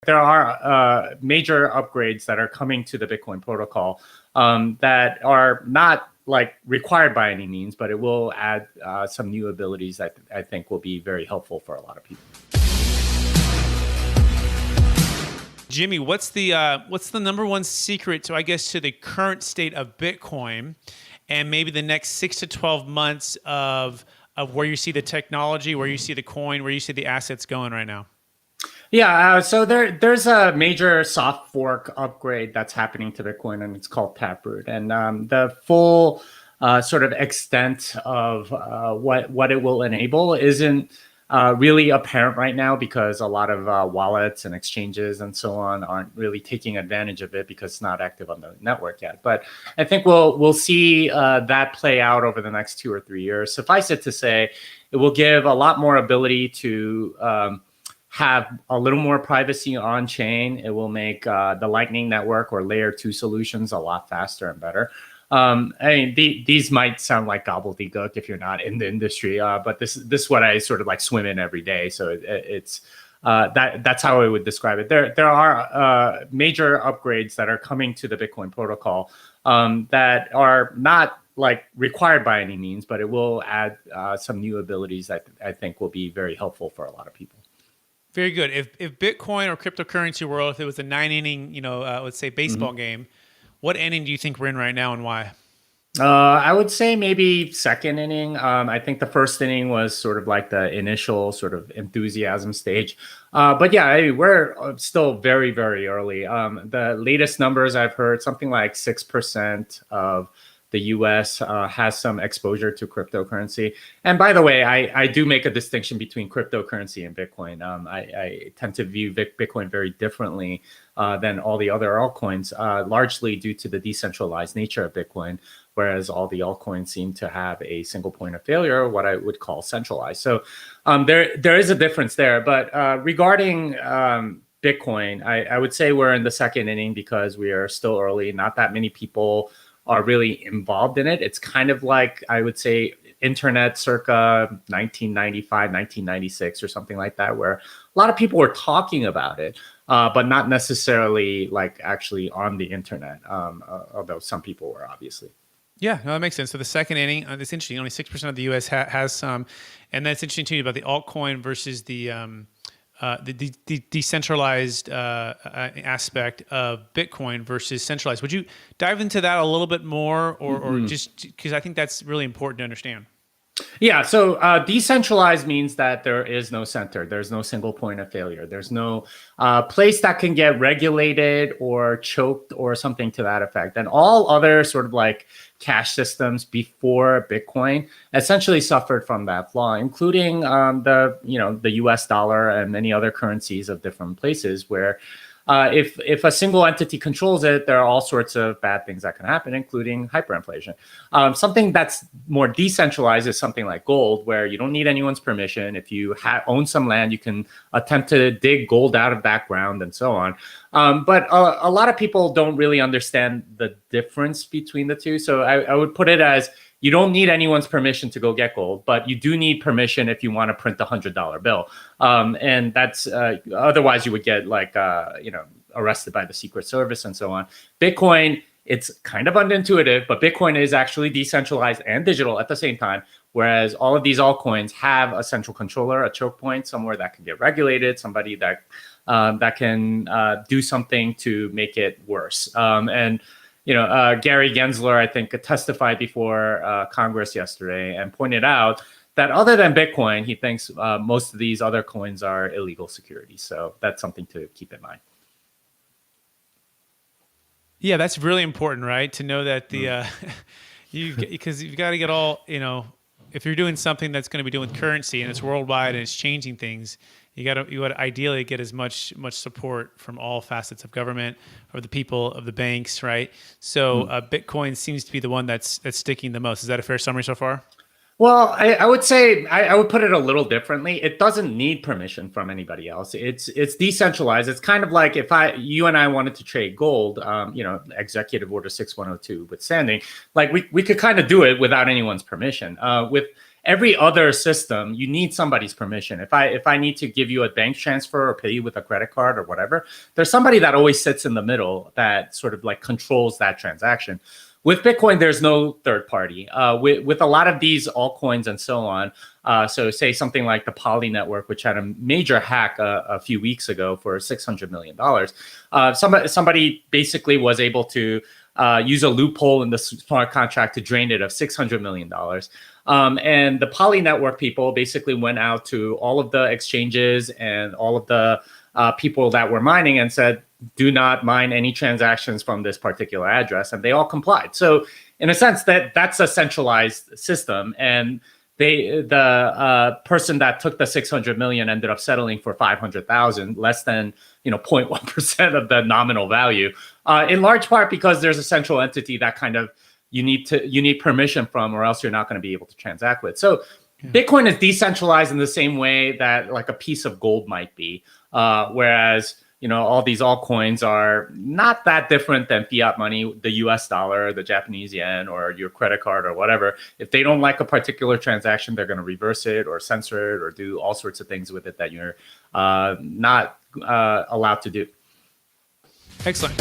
There are major upgrades that are coming to the Bitcoin protocol that are not like required by any means, but it will add some new abilities that I think will be very helpful for a lot of people. Jimmy, what's the number one secret to, I guess, to the current state of Bitcoin, and maybe the next 6 to 12 months of where you see the technology, where you see the coin, where you see the assets going right now? Yeah, so there's a major soft fork upgrade that's happening to Bitcoin, and it's called Taproot. And the full sort of extent of what it will enable isn't really apparent right now, because a lot of wallets and exchanges and so on aren't really taking advantage of it because it's not active on the network yet. But I think we'll see that play out over the next 2 or 3 years. Suffice it to say, it will give a lot more ability to have a little more privacy on chain. It will make the Lightning Network or layer 2 solutions a lot faster and better. I mean, these might sound like gobbledygook if you're not in the industry, but this is what I sort of like swim in every day. So it's that's how I would describe it. There are major upgrades that are coming to the Bitcoin protocol that are not like required by any means, but it will add some new abilities that I think will be very helpful for a lot of people. Very good. If Bitcoin or cryptocurrency world, if it was a 9-inning, let's say baseball game, what inning do you think we're in right now, and why? I would say maybe second inning. I think the first inning was sort of like the initial sort of enthusiasm stage. But yeah, we're still very, very early. The latest numbers I've heard, something like 6% of the US has some exposure to cryptocurrency. And by the way, I do make a distinction between cryptocurrency and Bitcoin. I tend to view Bitcoin very differently than all the other altcoins, largely due to the decentralized nature of Bitcoin, whereas all the altcoins seem to have a single point of failure, what I would call centralized. So there is a difference there. But regarding Bitcoin, I would say we're in the second inning because we are still early. Not that many people are really involved in it. It's kind of like, I would say, internet circa 1995, 1996 or something like that, where a lot of people were talking about it, but not necessarily like actually on the internet, although some people were, obviously. Yeah, no, that makes sense. So the second inning, it's interesting, only 6% of the US has some, and that's interesting to me about the altcoin versus the decentralized aspect of Bitcoin versus centralized. Would you dive into that a little bit more, or just because I think that's really important to understand? Yeah, so decentralized means that there is no center. There's no single point of failure. There's no place that can get regulated or choked or something to that effect. And all other sort of like cash systems before Bitcoin essentially suffered from that flaw, including the US dollar and many other currencies of different places where if a single entity controls it, there are all sorts of bad things that can happen, including hyperinflation. Something that's more decentralized is something like gold, where you don't need anyone's permission. If you own some land, you can attempt to dig gold out of that ground and so on. But a lot of people don't really understand the difference between the two. So I would put it as, you don't need anyone's permission to go get gold, but you do need permission if you want to print a $100 bill. And that's otherwise you would get like arrested by the Secret Service and so on. Bitcoin, it's kind of unintuitive, but Bitcoin is actually decentralized and digital at the same time. Whereas all of these altcoins have a central controller, a choke point, somewhere that can get regulated, somebody that can do something to make it worse. Gary Gensler, I think, testified before Congress yesterday and pointed out that other than Bitcoin, he thinks most of these other coins are illegal securities. So that's something to keep in mind. Yeah, that's really important, right? To know that because you've got to get all, if you're doing something that's going to be doing with currency and it's worldwide and it's changing things, you got to ideally get as much support from all facets of government, of the people, of the banks, right? So Bitcoin seems to be the one that's sticking the most. Is that a fair summary so far? Well, I would say I would put it a little differently. It doesn't need permission from anybody else. It's decentralized. It's kind of like if you and I wanted to trade gold, Executive Order 6102 withstanding, like we could kind of do it without anyone's permission. With every other system, you need somebody's permission. If I need to give you a bank transfer or pay you with a credit card or whatever, there's somebody that always sits in the middle that sort of like controls that transaction. With Bitcoin, there's no third party. With a lot of these altcoins and so on, so say something like the Poly network, which had a major hack a few weeks ago for $600 million. Somebody basically was able to use a loophole in the smart contract to drain it of $600 million. And the Poly network people basically went out to all of the exchanges and all of the people that were mining and said, do not mine any transactions from this particular address. And they all complied. So in a sense, that's a centralized system. And the person that took the 600 million ended up settling for 500,000, less than 0.1% of the nominal value, in large part because there's a central entity that kind of you need permission from, or else you're not going to be able to transact with. So Bitcoin is decentralized in the same way that like a piece of gold might be, whereas all these altcoins are not that different than fiat money, the US dollar, the Japanese yen, or your credit card or whatever. If they don't like a particular transaction, they're going to reverse it or censor it or do all sorts of things with it that you're not allowed to do. Excellent.